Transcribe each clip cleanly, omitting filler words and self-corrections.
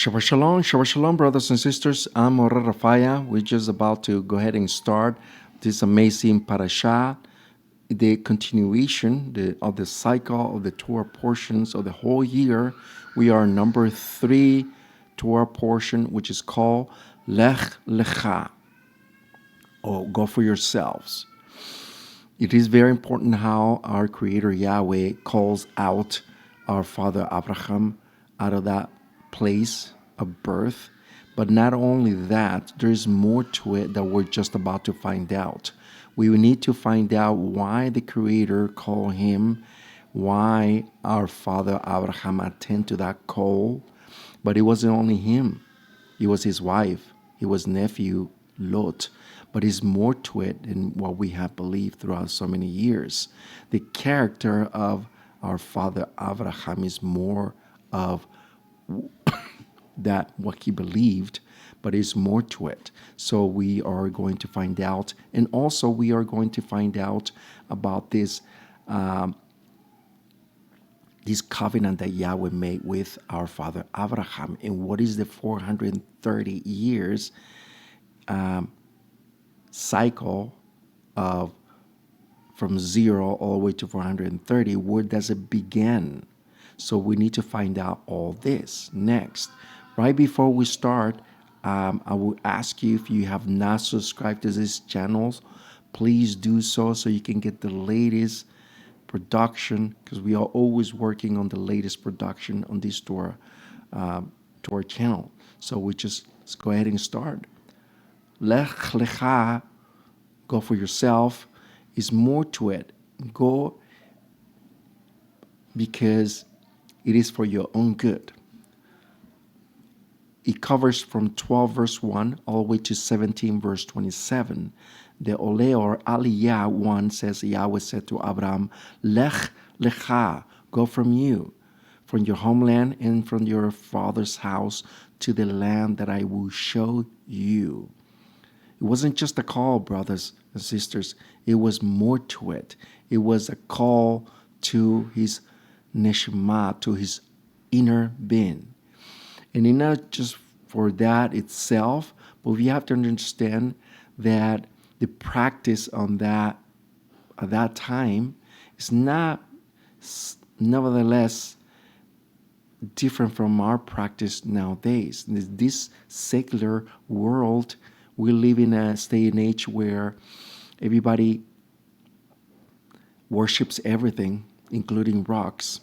Shabbat Shalom, brothers and sisters. I'm Moreh Rapha'Yah. We're just about to go ahead and start this amazing Parashat, the continuation of the cycle of the Torah portions of the whole year. We are number 3 Torah portion, which is called Leha, or go for yourselves. It is very important how our Creator Yahweh calls out our father Abraham out of that place of birth. But not only that, there's more to it that we're just about to find out. We need to find out why the Creator called him, why our father Abraham attended to that call. But it wasn't only him. It was his wife, it was nephew Lot. But it's more to it than what we have believed throughout so many years. The character of our father Abraham is more of that what he believed, but it's more to it. So we are going to find out, and also we are going to find out about this this covenant that Yahweh made with our father Abraham, and what is the 430 years cycle of from 0 all the way to 430. Where does it begin? So we need to find out all this next. Right before we start, I will ask you, if you have not subscribed to these channels, please do so you can get the latest production, because we are always working on the latest production on this Torah channel. So let's go ahead and start. Leha, go for yourself, is more to it. Go because it is for your own good. It covers from 12 verse 1 all the way to 17 verse 27. The Ole or Aliyah 1 says, Yahweh said to Abraham, Leha, go from your homeland and from your father's house to the land that I will show you. It wasn't just a call, brothers and sisters. It was more to it. It was a call to his neshama, to his inner being. And it's not just for that itself, but we have to understand that the practice on that at that time is not, nevertheless, different from our practice nowadays. This secular world, we live in a day and age where everybody worships everything, including rocks.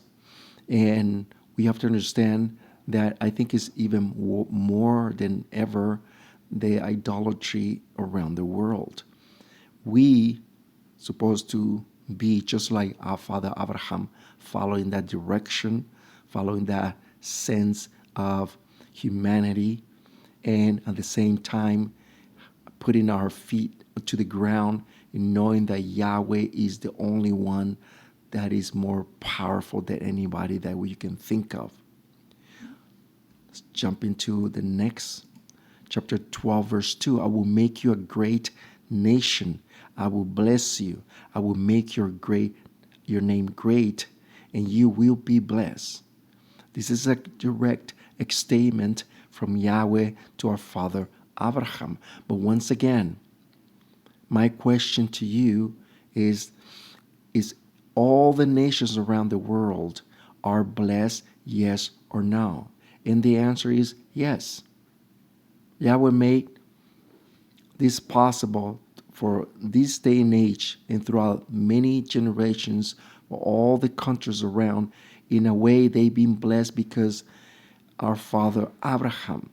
And we have to understand that I think is even more than ever the idolatry around the world. We supposed to be just like our father Abraham, following that direction, following that sense of humanity, and at the same time putting our feet to the ground and knowing that Yahweh is the only one that is more powerful than anybody that you can think of. Let's jump into the next chapter 12 verse 2. I will make you a great nation. I will bless you. I will make your name great, and you will be blessed. This is a direct statement from Yahweh to our father Abraham. But once again, my question to you is all the nations around the world are blessed, yes or no? And the answer is yes. Yahweh made this possible for this day and age, and throughout many generations for all the countries around. In a way, they've been blessed because our father Abraham.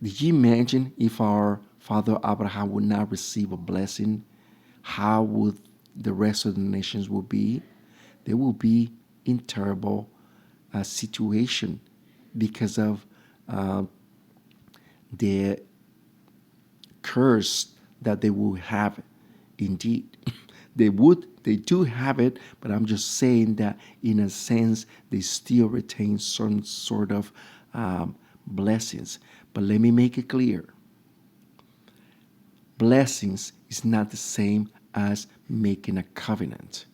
Did you imagine if our father Abraham would not receive a blessing? How would the rest of the nations will be? They will be in terrible situation because of the curse that they will have. Indeed, they do have it, but I'm just saying that in a sense they still retain some sort of blessings. But let me make it clear. Blessings is not the same as making a covenant.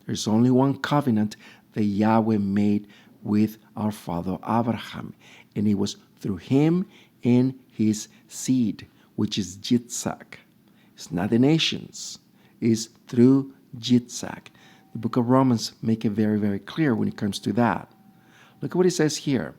There's only one covenant that Yahweh made with our father Abraham, and it was through him and his seed, which is Yitzhak. It's not the nations. It's through Yitzhak. The book of Romans make it very, very clear when it comes to that. Look at what it says here.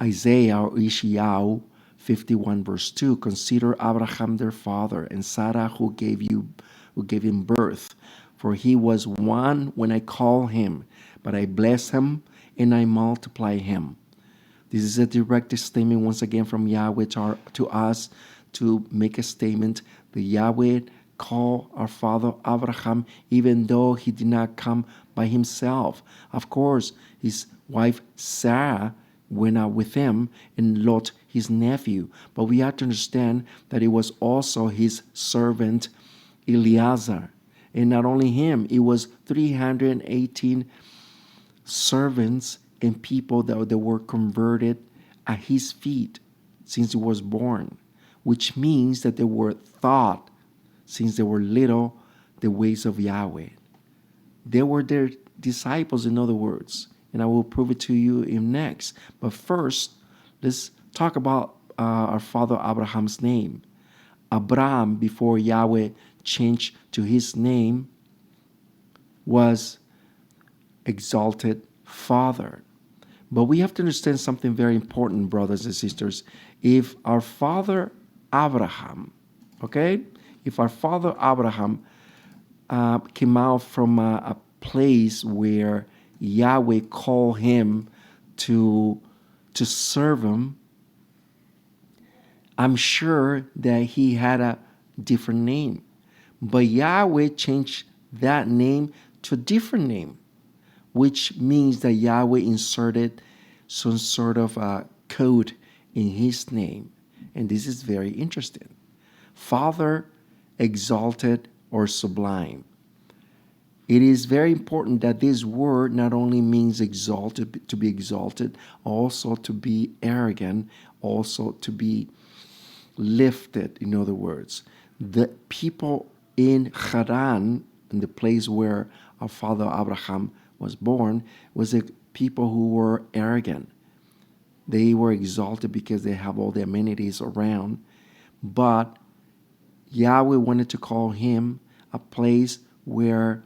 Isaiah or Ishiyahu 51 verse 2, consider Abraham their father and Sarah who gave him birth. For he was one when I call him, but I bless him and I multiply him. This is a direct statement once again from Yahweh to us to make a statement that Yahweh called our father Abraham even though he did not come by himself. Of course, his wife Sarah went out with him and Lot, his nephew. But we have to understand that it was also his servant Eliezer. And not only him, it was 318 servants and people that were converted at his feet since he was born, which means that they were taught since they were little the ways of Yahweh. They were their disciples, in other words, and I will prove it to you in next. But first, let's talk about our father Abraham's name. Abram, before Yahweh changed to his name, was exalted father. But we have to understand something very important, brothers and sisters. If our father Abraham, if our father Abraham came out from a place where Yahweh called him to serve him, I'm sure that he had a different name. But Yahweh changed that name to a different name, which means that Yahweh inserted some sort of a code in his name. And this is very interesting. Father, exalted, or sublime. It is very important that this word not only means exalted, to be exalted, also to be arrogant, also to be lifted, in other words. The people in Haran, in the place where our father Abraham was born, was a people who were arrogant. They were exalted because they have all the amenities around. But Yahweh wanted to call him a place where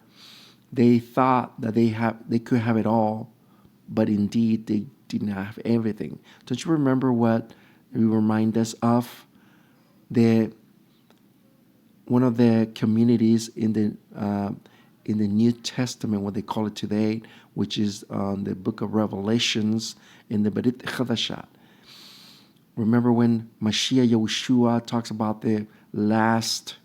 they thought that they could have it all, but indeed they did not have everything. Don't you remember what we remind us of? One of the communities in the New Testament, what they call it today, which is the book of Revelations in the Berit Chadashah. Remember when Mashiach Yahushua talks about the last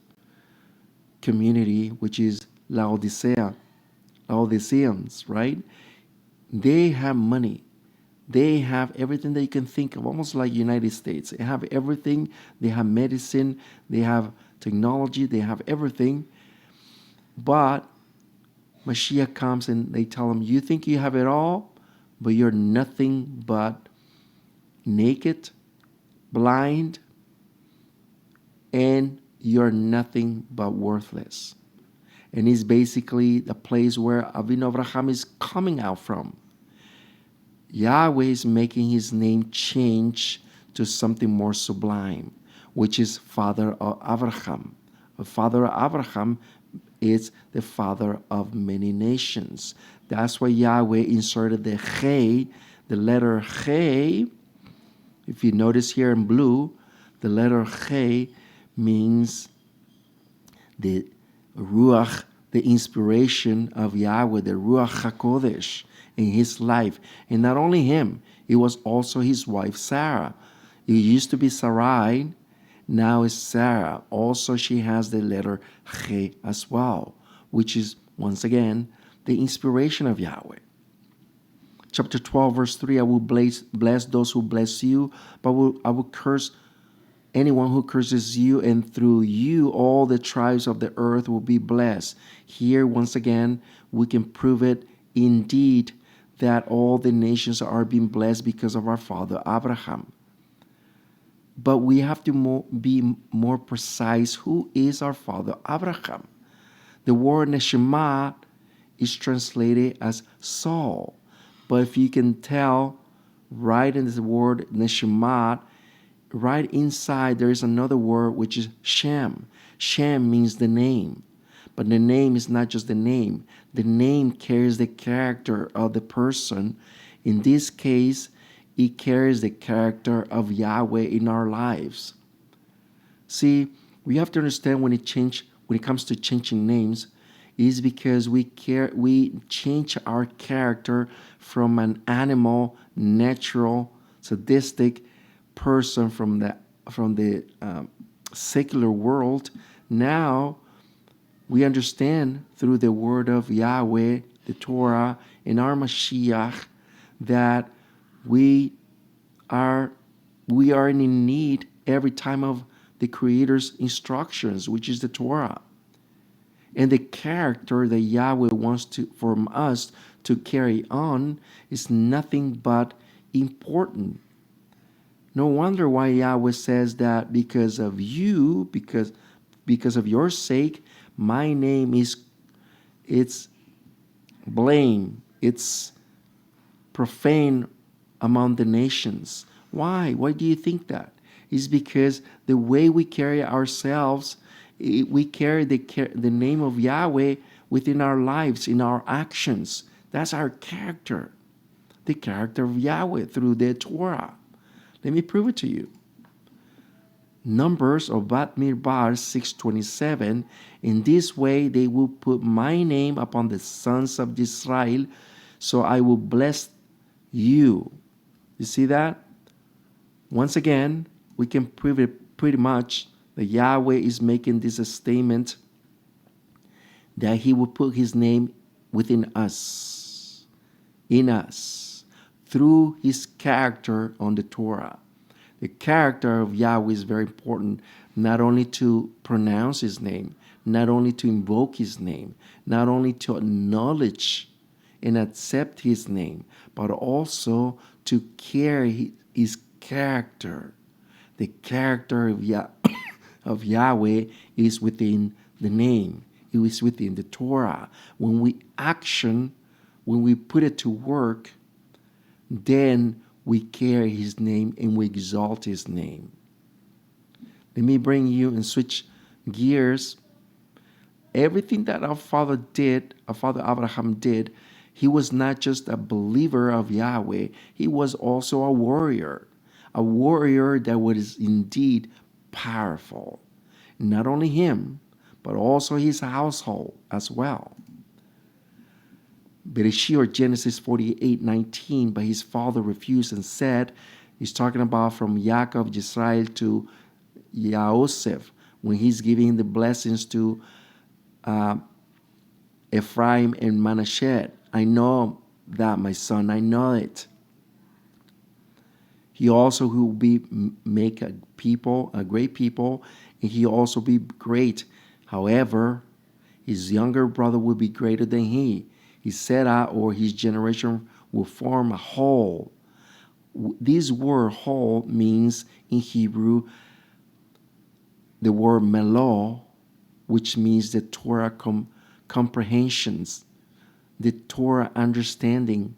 community, which is Laodiceans, right? They have money. They have everything that you can think of, almost like United States. They have everything. They have medicine. They have technology. They have everything. But Mashiach comes and they tell him, you think you have it all, but you're nothing but naked, blind, and you're nothing but worthless. And it's basically the place where Avinu Avraham is coming out from. Yahweh is making his name change to something more sublime, which is Father of Abraham. Father of Abraham is the father of many nations. That's why Yahweh inserted the He, the letter He. If you notice here in blue, the letter He means the Ruach, the inspiration of Yahweh, the Ruach HaKodesh in his life. And not only him, it was also his wife Sarah. It used to be Sarai, now it's Sarah. Also, she has the letter He as well, which is, once again, the inspiration of Yahweh. Chapter 12, verse 3, I will bless those who bless you, but I will curse anyone who curses you, and through you all the tribes of the earth will be blessed. Here, once again, we can prove it indeed that all the nations are being blessed because of our father Abraham. But we have to be more precise. Who is our father Abraham? The word neshama is translated as soul. But if you can tell right in the word Neshama, right inside there is another word which is Shem. Shem means the name. But the name is not just the name. The name carries the character of the person. In this case, it carries the character of Yahweh in our lives. See, we have to understand when it comes to changing names, is because we change our character from an animal, natural, sadistic person from the secular world. Now we understand through the word of Yahweh, the Torah, and our Mashiach, that we are in need every time of the Creator's instructions, which is the Torah. And the character that Yahweh wants from us to carry on is nothing but important. No wonder why Yahweh says that because of you, because of your sake, my name it's blame, it's profane among the nations. Why? Why do you think that? It's because the way we carry ourselves, we carry the name of Yahweh within our lives, in our actions. That's our character, the character of Yahweh through the Torah. Let me prove it to you. Numbers or Bat Mirbar 6:27. In this way they will put my name upon the sons of Israel, so I will bless you. You see that? Once again, we can prove it pretty much that Yahweh is making this a statement that he will put his name within us, in us, through his character on the Torah. The character of Yahweh is very important, not only to pronounce his name, not only to invoke his name, not only to acknowledge and accept his name, but also to carry his character. The character of Yahweh is within the name. It is within the Torah. When we put it to work, then we carry his name and we exalt his name. Let me bring you and switch gears. Everything that our father Abraham did, he was not just a believer of Yahweh, he was also a warrior that was indeed powerful. Not only him, but also his household as well. Bereshit or Genesis 48:19, but his father refused and said, he's talking about from Yaakov, Israel to Yosef, when he's giving the blessings to Ephraim and Manasseh. I know that, my son, I know it. He also will make a great people, and he also be great. However, his younger brother will be greater than he. His Serah, or his generation, will form a whole. This word whole means in Hebrew the word melo, which means the Torah comprehensions, the Torah understanding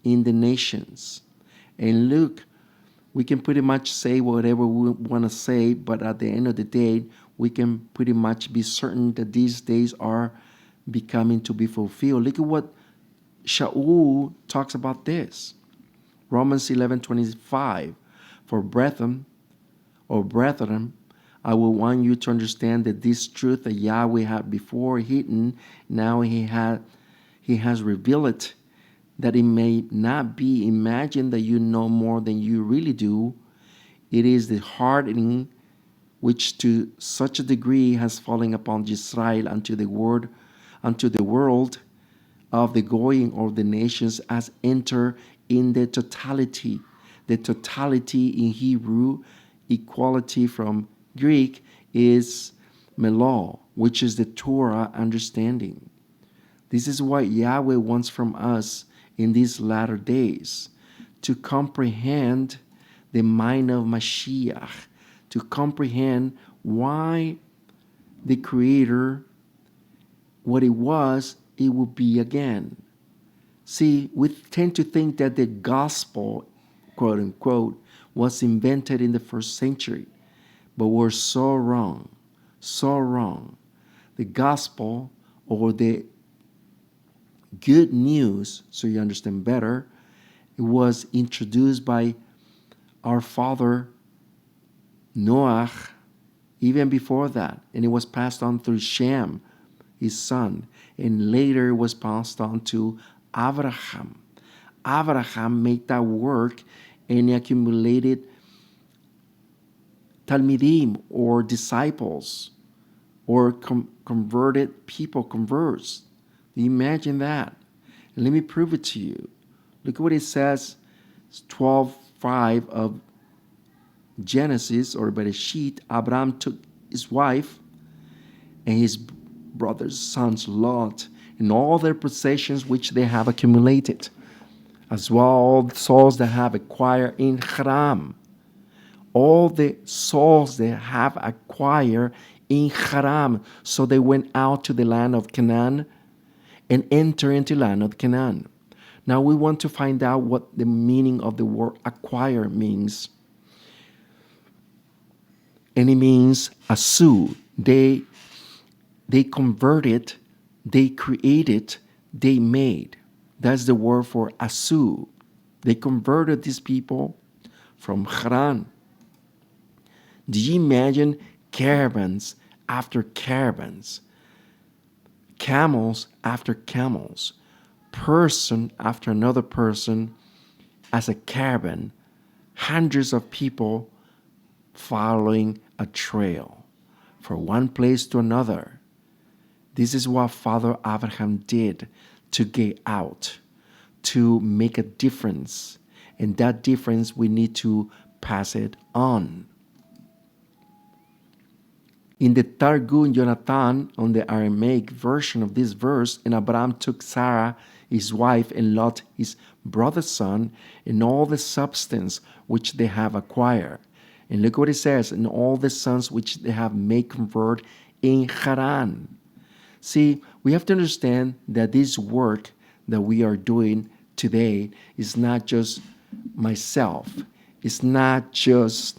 in the nations. And look, we can pretty much say whatever we want to say, but at the end of the day, we can pretty much be certain that these days are becoming to be fulfilled. Look at what Shaul talks about this. Romans 11:25. For brethren, I will want you to understand that this truth that Yahweh had before hidden, now he has revealed it, that it may not be imagined that you know more than you really do. It is the hardening which to such a degree has fallen upon Israel unto the world of the going of the nations as enter in the totality. The totality in Hebrew, equality from Greek, is melo, which is the Torah understanding. This is what Yahweh wants from us in these latter days, to comprehend the mind of Mashiach, to comprehend why the Creator, what it was, it will be again. See, we tend to think that the gospel, quote unquote, was invented in the first century. But we're so wrong, so wrong. The gospel, or the good news, so you understand better, it was introduced by our father Noah even before that, and it was passed on through Shem, his son, and later it was passed on to Abraham. Abraham made that work, and he accumulated Talmidim, or disciples, or converted people, converts. Do you imagine that? And let me prove it to you. Look at what it says, 12:5 of Genesis, or Bereshit. Abraham took his wife and his brother's sons Lot and all their possessions which they have accumulated, as well all the souls that have acquired in Haran. All the souls they have acquired in Haran. So they went out to the land of Canaan and entered into the land of Canaan. Now we want to find out what the meaning of the word acquire means. And it means asu. They converted, they created, they made. That's the word for asu. They converted these people from Haran. Do you imagine caravans after caravans, camels after camels, person after another person as a caravan, hundreds of people following a trail from one place to another? This is what Father Abraham did to get out, to make a difference. And that difference, we need to pass it on. In the Targum Jonathan, on the Aramaic version of this verse, and Abraham took Sarah, his wife, and Lot, his brother's son, and all the substance which they have acquired. And look what it says, and all the sons which they have made convert in Haran. See, we have to understand that this work that we are doing today is not just myself. It's not just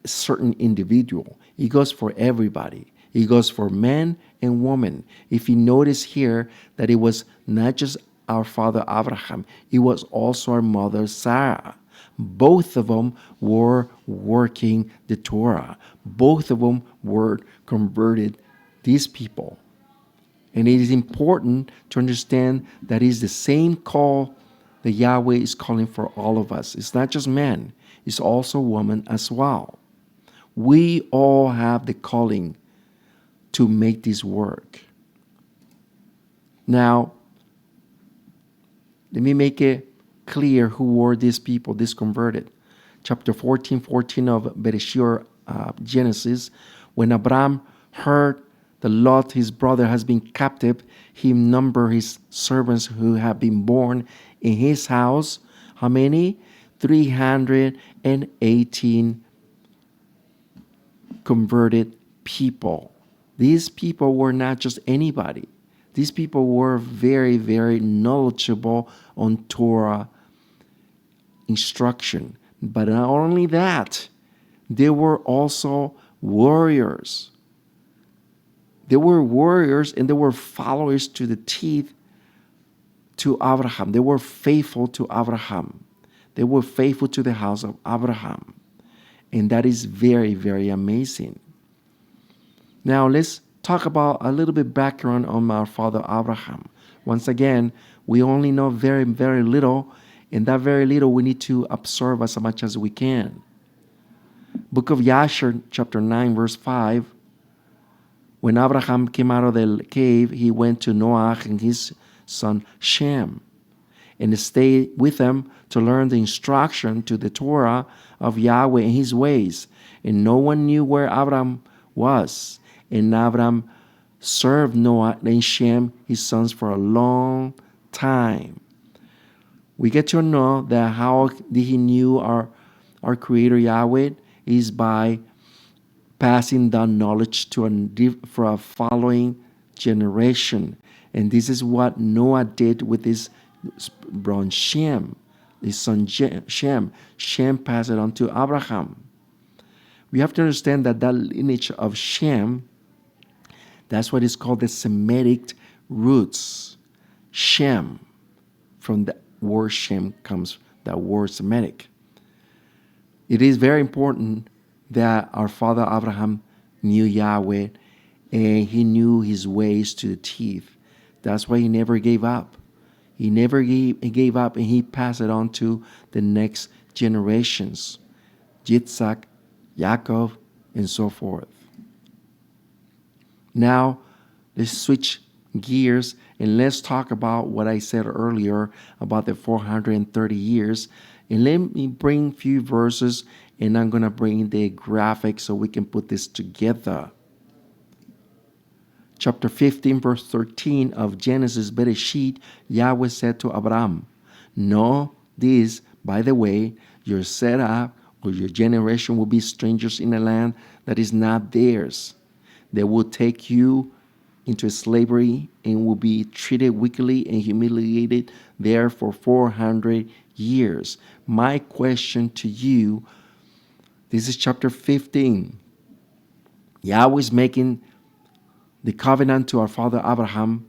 a certain individual. It goes for everybody. It goes for men and women. If you notice here that it was not just our father Abraham, it was also our mother Sarah. Both of them were working the Torah. Both of them were converted these people. And it is important to understand that it is the same call that Yahweh is calling for all of us. It's not just men, it's also women as well. We all have the calling to make this work. Now, let me make it clear who were these people, these converted. Chapter 14 of Bereshit, Genesis, when Abraham heard that Lot, his brother, has been captive, he numbered his servants who have been born in his house. How many? 318 converted people. These people were not just anybody. These people were very, very knowledgeable on Torah instruction. But not only that, they were also warriors. They were warriors, and they were followers to the teeth to Abraham. They were faithful to Abraham. They were faithful to the house of Abraham. And that is very, very amazing. Now let's talk about a little bit background on our father Abraham. Once again, we only know very, very little, and that very little we need to observe as much as we can. Book of Yashar, chapter 9, verse 5. When Abraham came out of the cave, he went to Noah and his son Shem, and stayed with them to learn the instruction to the Torah of Yahweh and his ways. And no one knew where Abraham was. And Abraham served Noah and Shem, his sons, for a long time. We get to know that how did he knew our Creator Yahweh is by passing down knowledge for a following generation. And this is what Noah did with his brother Shem. his son Shem. Shem passed it on to Abraham. We have to understand that that lineage of Shem, that's what is called the Semitic roots. Shem. From the word Shem comes that word Semitic. It is very important that our father Abraham knew Yahweh and he knew his ways to the teeth. That's why he never gave up. He never gave up, and he passed it on to the next generations. Yitzhak, Yaakov, and so forth. Now, let's switch gears and let's talk about what I said earlier about the 430 years. And let me bring a few verses, and I'm going to bring the graphic so we can put this together. Chapter 15, verse 13 of Genesis, Bereshit, Yahweh said to Abraham, "Know this, by the way, your setup or your generation will be strangers in a land that is not theirs. They will take you into slavery and will be treated wickedly and humiliated there for 400 years. My question to you, this is chapter 15. Yahweh is making the covenant to our father Abraham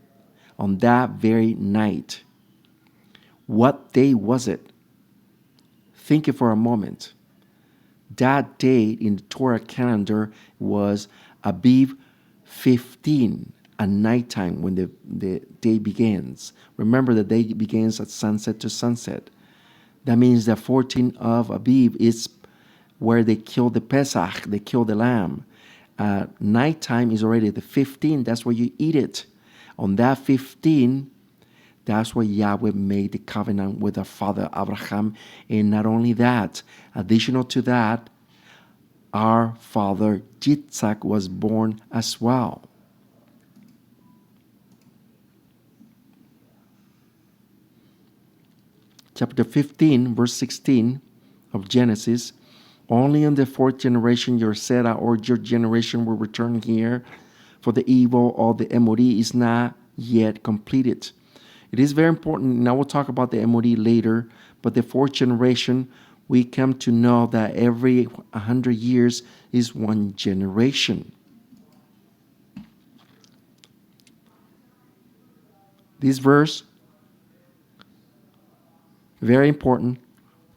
on that very night. What day was it? Think it for a moment. That date in the Torah calendar was Aviv 15, at nighttime when the day begins. Remember, the day begins at sunset to sunset. That means the 14th of Aviv is where they kill the Pesach, they kill the lamb. Nighttime is already the 15th, that's where you eat it. On that 15th, that's where Yahweh made the covenant with our father Abraham. And not only that, additional to that, our father Yitzhak was born as well. Chapter 15, verse 16 of Genesis. Only in the fourth generation your Sarah or your generation will return here, for the evil of the Moreh is not yet completed. It is very important, and I will talk about the Moreh later, but the fourth generation, we come to know that every 100 years is one generation. This verse, very important,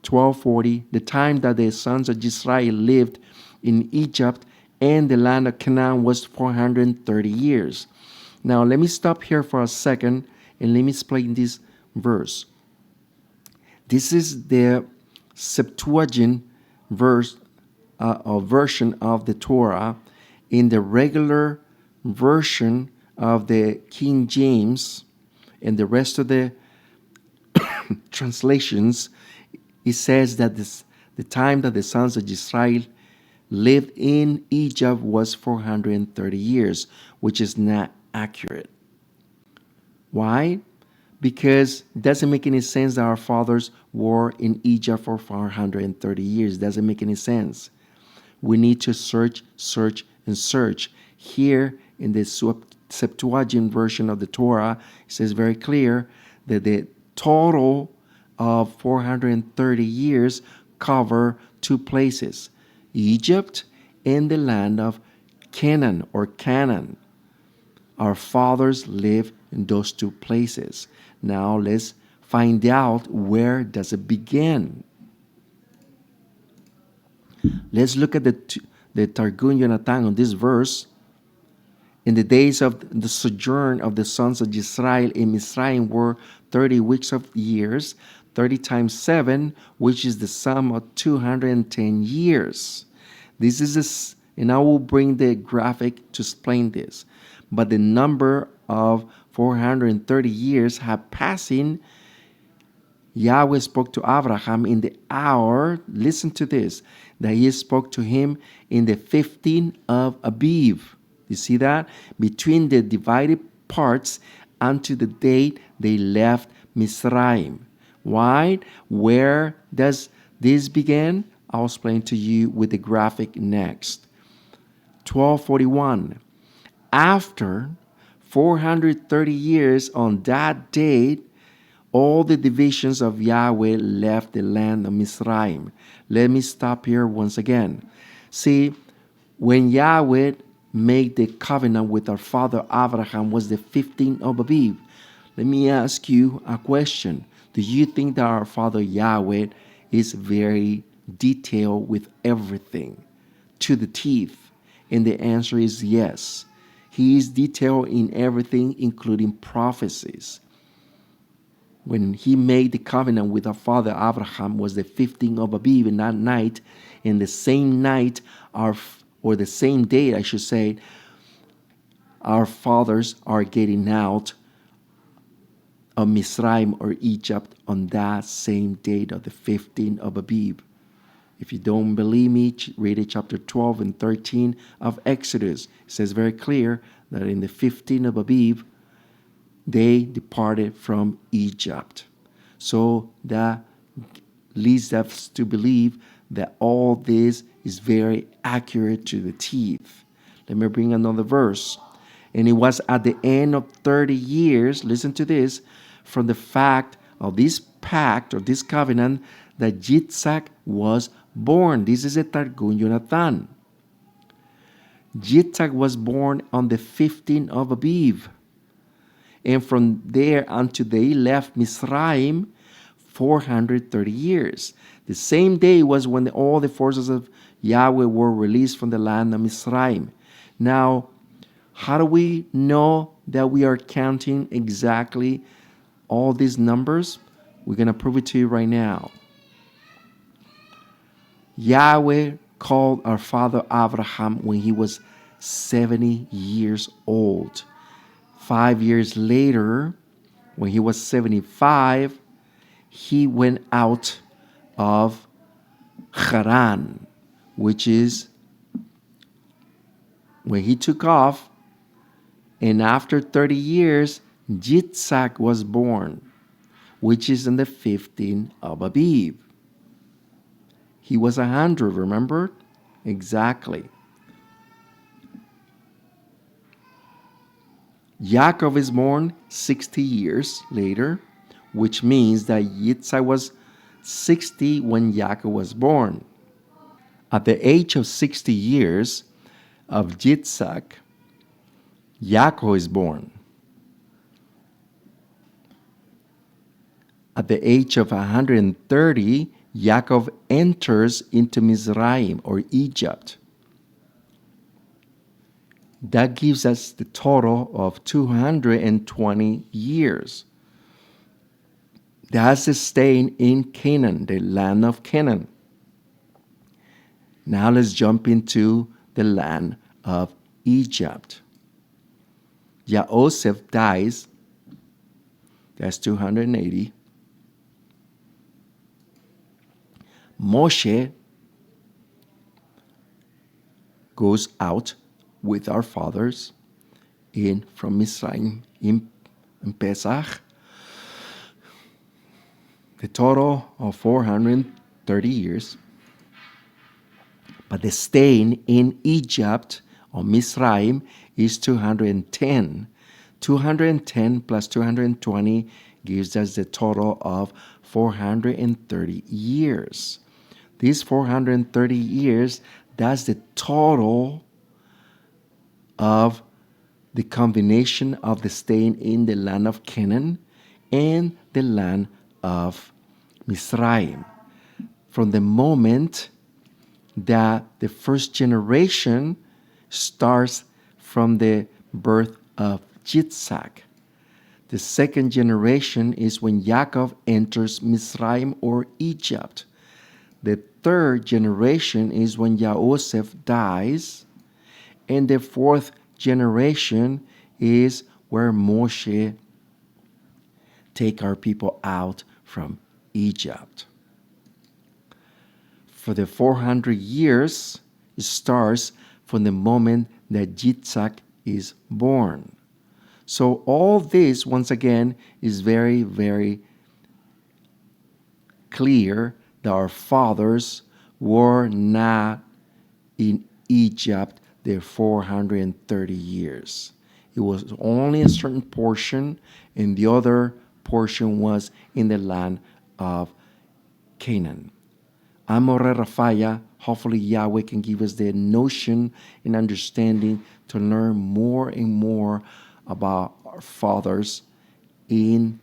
1240, the time that the sons of Israel lived in Egypt and the land of Canaan was 430 years. Now, let me stop here for a second and let me explain this verse. This is the Septuagint verse or version of the Torah. In the regular version of the King James and the rest of the translations, it says that the time that the sons of Israel lived in Egypt was 430 years, which is not accurate. Why? Because it doesn't make any sense that our fathers were in Egypt for 430 years. It doesn't make any sense. We need to search, and search. Here in the Septuagint version of the Torah, it says very clear that the total of 430 years cover two places, Egypt and the land of Canaan or Canaan. Our fathers lived in those two places. Now let's find out, where does it begin? Let's look at the Targum Yonatan on this verse. In the days of the sojourn of the sons of Israel in Mizraim were 30 weeks of years, 30 times 7, which is the sum of 210 years. This is and I will bring the graphic to explain this. But the number of 430 years have passing. Yahweh spoke to Abraham in the hour, listen to this, that he spoke to him in the 15th of Aviv. You see that? Between the divided parts unto the date they left Mizraim. Why? Where does this begin? I'll explain to you with the graphic next. 1241. After 430 years on that date, all the divisions of Yahweh left the land of Mizraim. Let me stop here once again. See, when Yahweh made the covenant with our father Abraham was the 15th of Abib. Let me ask you a question. Do you think that our father Yahweh is very detailed with everything to the teeth? And the answer is yes. He is detailed in everything, including prophecies. When he made the covenant with our father Abraham was the 15th of Abib, in that night, in the same night, or the same day, I should say, our fathers are getting out of Mizraim or Egypt on that same date of the 15th of Abib. If you don't believe me, read it chapter 12 and 13 of Exodus. It says very clear that in the 15th of Abib, they departed from Egypt. So that leads us to believe that all this is very accurate to the teeth. Let me bring another verse. And it was at the end of 30 years, listen to this, from the fact of this pact or this covenant that Yitzhak was born. This is a Targum Yonatan. Yitzhak was born on the 15th of Abib. And from there until they left Mizraim, 430 years. The same day was when all the forces of Yahweh were released from the land of Mizraim. Now, how do we know that we are counting exactly all these numbers? We're going to prove it to you right now. Yahweh called our father Abraham when he was 70 years old. 5 years later, when he was 75, he went out of Haran, which is when he took off. And after 30 years, Yitzhak was born, which is in the 15th of Abib. He was 100, remember? Exactly. Yaakov is born 60 years later, which means that Yitzhak was 60 when Yaakov was born. At the age of 60 years of Yitzhak, Yaakov is born. At the age of 130, Yaakov enters into Mizraim or Egypt. That gives us the total of 220 years. That's the staying in Canaan, the land of Canaan. Now let's jump into the land of Egypt. Joseph dies. That's 280. Moshe goes out with our fathers from Mizraim in Pesach. The total of 430 years. But the staying in Egypt or Mizraim is 210. 210 plus 220 gives us the total of 430 years. These 430 years, that's the total of the combination of the staying in the land of Canaan and the land of Mizraim. From the moment that the first generation starts from the birth of Yitzhak. The second generation is when Yaakov enters Mizraim or Egypt. The third generation is when Joseph dies. And the fourth generation is where Moshe take our people out from Egypt. For the 400 years, it starts from the moment that Yitzhak is born. So all this, once again, is very, very clear that our fathers were not in Egypt their 430 years. It was only a certain portion, and the other portion was in the land of Canaan. I'm Moreh Rapha'Yah. Hopefully Yahweh can give us the notion and understanding to learn more and more about our fathers in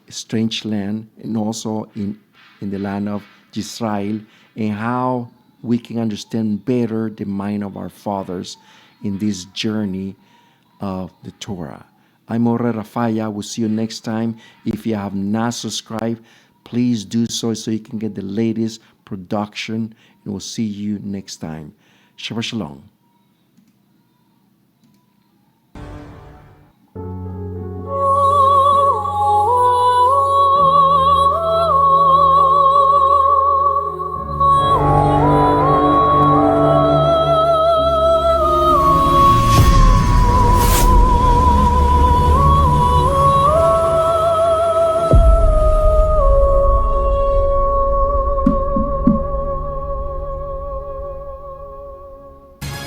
a strange land and also in the land of Israel, and how we can understand better the mind of our fathers in this journey of the Torah. I'm Moreh Rapha'Yah. We'll see you next time. If you have not subscribed, please do so you can get the latest production, and we'll see you next time. Shabbat Shalom.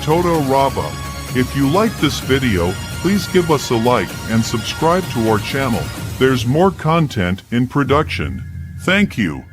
Toda Rabba. If you like this video, please give us a like and subscribe to our channel. There's more content in production. Thank you.